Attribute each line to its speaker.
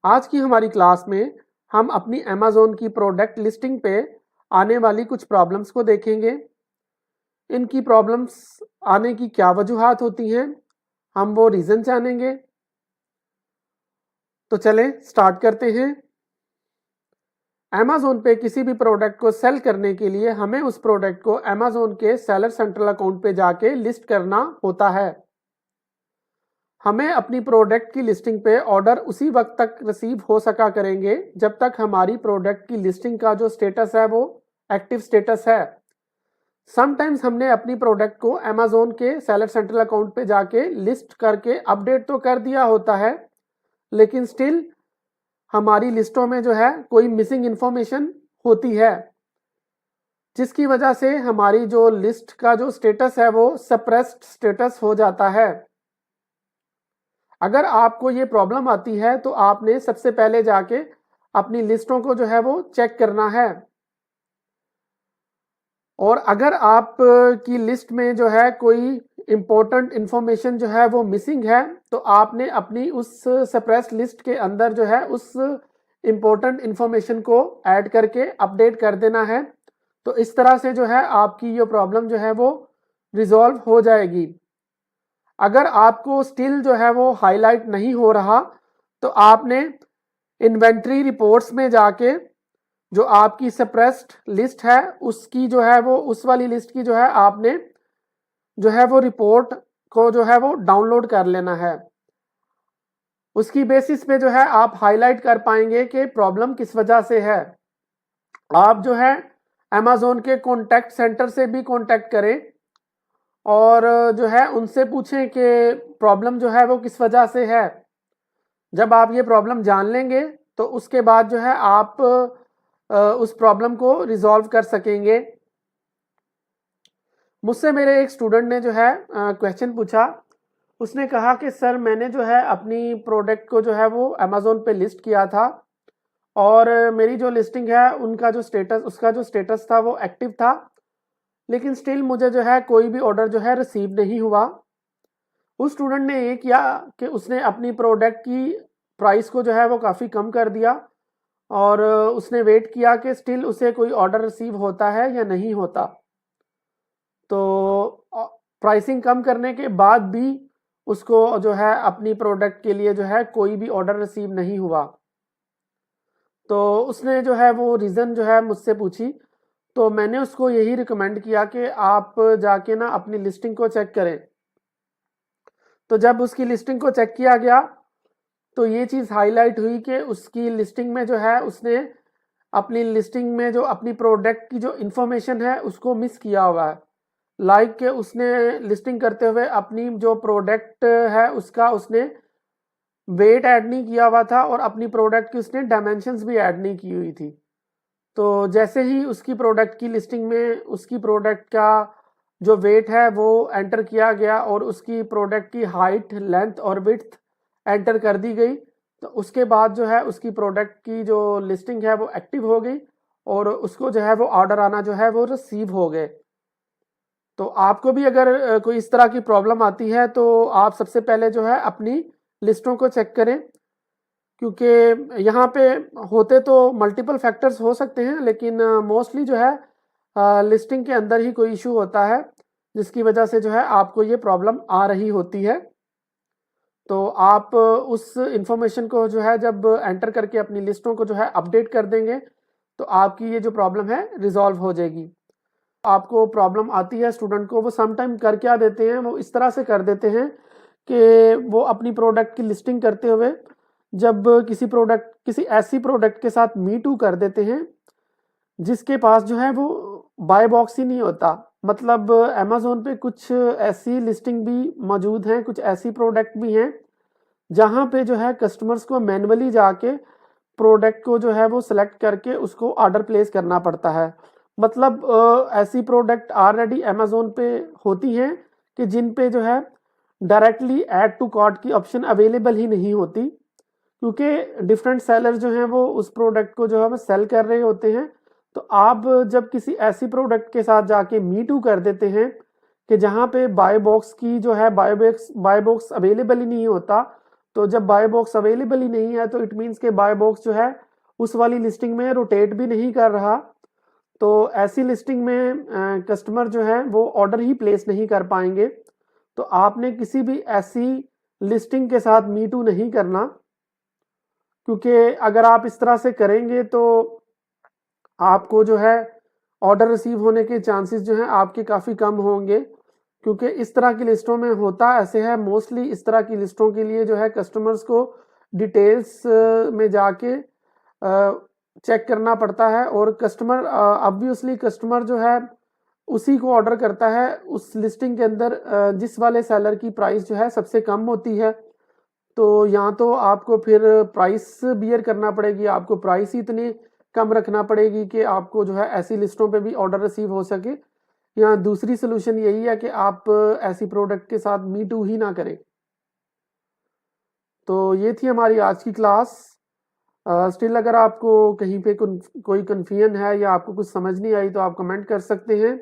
Speaker 1: आज की हमारी क्लास में हम अपनी अमेज़न की प्रोडक्ट लिस्टिंग पे आने वाली कुछ प्रॉब्लम्स को देखेंगे। इनकी प्रॉब्लम्स आने की क्या वजूहात होती हैं, हम वो रीज़न जानेंगे। तो चलें स्टार्ट करते हैं। अमेज़न पे किसी भी प्रोडक्ट को सेल करने के लिए हमें उस प्रोडक्ट को अमेज़न के सेलर सेंट्रल अकाउंट पे जाके लिस्ट करना होता है। हमें अपनी प्रोडक्ट की लिस्टिंग पे ऑर्डर उसी वक्त तक रिसीव हो सका करेंगे जब तक हमारी प्रोडक्ट की लिस्टिंग का जो स्टेटस है वो एक्टिव स्टेटस है। समटाइम्स हमने अपनी प्रोडक्ट को अमेज़न के सेलर सेंट्रल अकाउंट पे जाके लिस्ट करके अपडेट तो कर दिया होता है, लेकिन स्टिल हमारी लिस्टों में जो है कोई मिसिंग इंफॉर्मेशन होती है, जिसकी वजह से हमारी जो लिस्ट का जो स्टेटस है वो सप्रेस्ड स्टेटस हो जाता है। अगर आपको ये प्रॉब्लम आती है तो आपने सबसे पहले जाके अपनी लिस्टों को जो है वो चेक करना है, और अगर आप की लिस्ट में जो है कोई इंपॉर्टेंट इंफॉर्मेशन जो है वो मिसिंग है तो आपने अपनी उस सप्रेस्ड लिस्ट के अंदर जो है उस इंपॉर्टेंट इंफॉर्मेशन को ऐड करके अपडेट कर देना है। तो इस तरह से जो है आपकी ये प्रॉब्लम जो है वो रिजॉल्व हो जाएगी। अगर आपको स्टिल जो है वो हाईलाइट नहीं हो रहा तो आपने इन्वेंट्री रिपोर्ट्स में जाके जो आपकी सप्रेस्ड लिस्ट है उसकी जो है वो उस वाली लिस्ट की जो है आपने जो है वो रिपोर्ट को जो है वो डाउनलोड कर लेना है। उसकी बेसिस पे जो है आप हाईलाइट कर पाएंगे कि प्रॉब्लम किस वजह से है। आप जो है अमेज़न के कॉन्टैक्ट सेंटर से भी कॉन्टैक्ट करें और जो है उनसे पूछें कि प्रॉब्लम जो है वो किस वजह से है। जब आप ये प्रॉब्लम जान लेंगे तो उसके बाद जो है आप उस प्रॉब्लम को रिजॉल्व कर सकेंगे। मुझसे मेरे एक स्टूडेंट ने जो है क्वेश्चन पूछा। उसने कहा कि सर मैंने जो है अपनी प्रोडक्ट को जो है वो अमेज़न पे लिस्ट किया था और मेरी जो लिस्टिंग है उसका जो स्टेटस था वो एक्टिव था, लेकिन स्टिल मुझे जो है कोई भी ऑर्डर जो है रिसीव नहीं हुआ। उस स्टूडेंट ने ये किया कि उसने अपनी प्रोडक्ट की प्राइस को जो है वो काफ़ी कम कर दिया और उसने वेट किया कि स्टिल उसे कोई ऑर्डर रिसीव होता है या नहीं होता। तो प्राइसिंग कम करने के बाद भी उसको जो है अपनी प्रोडक्ट के लिए जो है कोई भी ऑर्डर रिसीव नहीं हुआ। तो उसने जो है वो रीज़न जो है मुझसे पूछी, तो मैंने उसको यही रिकमेंड किया कि आप जाके ना अपनी लिस्टिंग को चेक करें। तो जब उसकी लिस्टिंग को चेक किया गया तो ये चीज़ हाईलाइट हुई कि उसकी लिस्टिंग में जो है उसने अपनी लिस्टिंग में जो अपनी प्रोडक्ट की जो इंफॉर्मेशन है उसको मिस किया हुआ है। लाइक के उसने लिस्टिंग करते हुए अपनी जो प्रोडक्ट है उसका उसने वेट ऐड नहीं किया हुआ था और अपनी प्रोडक्ट की उसने डायमेंशंस भी ऐड नहीं की हुई थी। तो जैसे ही उसकी प्रोडक्ट की लिस्टिंग में उसकी प्रोडक्ट का जो वेट है वो एंटर किया गया और उसकी प्रोडक्ट की हाइट, लेंथ और विड्थ एंटर कर दी गई, तो उसके बाद जो है उसकी प्रोडक्ट की जो लिस्टिंग है वो एक्टिव हो गई और उसको जो है वो ऑर्डर आना जो है वो रिसीव हो गए। तो आपको भी अगर कोई इस तरह की प्रॉब्लम आती है तो आप सबसे पहले जो है अपनी लिस्टों को चेक करें, क्योंकि यहाँ पे होते तो मल्टीपल फैक्टर्स हो सकते हैं, लेकिन मोस्टली जो है लिस्टिंग के अंदर ही कोई इशू होता है जिसकी वजह से जो है आपको ये प्रॉब्लम आ रही होती है। तो आप उस इंफॉर्मेशन को जो है जब एंटर करके अपनी लिस्टों को जो है अपडेट कर देंगे तो आपकी ये जो प्रॉब्लम है रिजॉल्व हो जाएगी। आपको प्रॉब्लम आती है स्टूडेंट को, वो समटाइम कर क्या देते हैं, वो इस तरह से कर देते हैं कि वो अपनी प्रोडक्ट की लिस्टिंग करते हुए जब किसी ऐसी प्रोडक्ट के साथ मी टू कर देते हैं जिसके पास जो है वो बाय बॉक्स ही नहीं होता। मतलब अमेज़न पे कुछ ऐसी लिस्टिंग भी मौजूद हैं, कुछ ऐसी प्रोडक्ट भी हैं जहाँ पे जो है कस्टमर्स को मैन्युअली जाके प्रोडक्ट को जो है वो सिलेक्ट करके उसको ऑर्डर प्लेस करना पड़ता है। मतलब ऐसी प्रोडक्ट ऑलरेडी अमेज़न पे होती हैं कि जिन पे जो है डायरेक्टली ऐड टू कार्ट की ऑप्शन अवेलेबल ही नहीं होती, क्योंकि डिफरेंट सेलर जो हैं वो उस प्रोडक्ट को जो है वो सेल कर रहे होते हैं। तो आप जब किसी ऐसी प्रोडक्ट के साथ जाके मी टू कर देते हैं कि जहाँ पे बाय बॉक्स की जो है बाय बॉक्स अवेलेबल ही नहीं होता, तो जब बाय बॉक्स अवेलेबल ही नहीं है तो इट मीन्स के बाय बॉक्स जो है उस वाली लिस्टिंग में रोटेट भी नहीं कर रहा। तो ऐसी लिस्टिंग में कस्टमर जो है वो ऑर्डर ही प्लेस नहीं कर पाएंगे। तो आपने किसी भी ऐसी लिस्टिंग के साथ मी टू नहीं करना, क्योंकि अगर आप इस तरह से करेंगे तो आपको जो है ऑर्डर रिसीव होने के चांसेस जो हैं आपके काफ़ी कम होंगे। क्योंकि इस तरह की लिस्टों में होता ऐसे है, मोस्टली इस तरह की लिस्टों के लिए जो है कस्टमर्स को डिटेल्स में जाके चेक करना पड़ता है, और कस्टमर ऑब्वियसली कस्टमर जो है उसी को ऑर्डर करता है उस लिस्टिंग के अंदर जिस वाले सेलर की प्राइस जो है सबसे कम होती है। तो यहाँ तो आपको फिर प्राइस बियर करना पड़ेगी, आपको प्राइस ही इतनी कम रखना पड़ेगी कि आपको जो है ऐसी लिस्टों पे भी ऑर्डर रिसीव हो सके। या दूसरी सोल्यूशन यही है कि आप ऐसी प्रोडक्ट के साथ मी टू ही ना करें। तो ये थी हमारी आज की क्लास। स्टिल अगर आपको कहीं पे कोई कन्फ्यूजन है या आपको कुछ समझ नहीं आई तो आप कमेंट कर सकते हैं।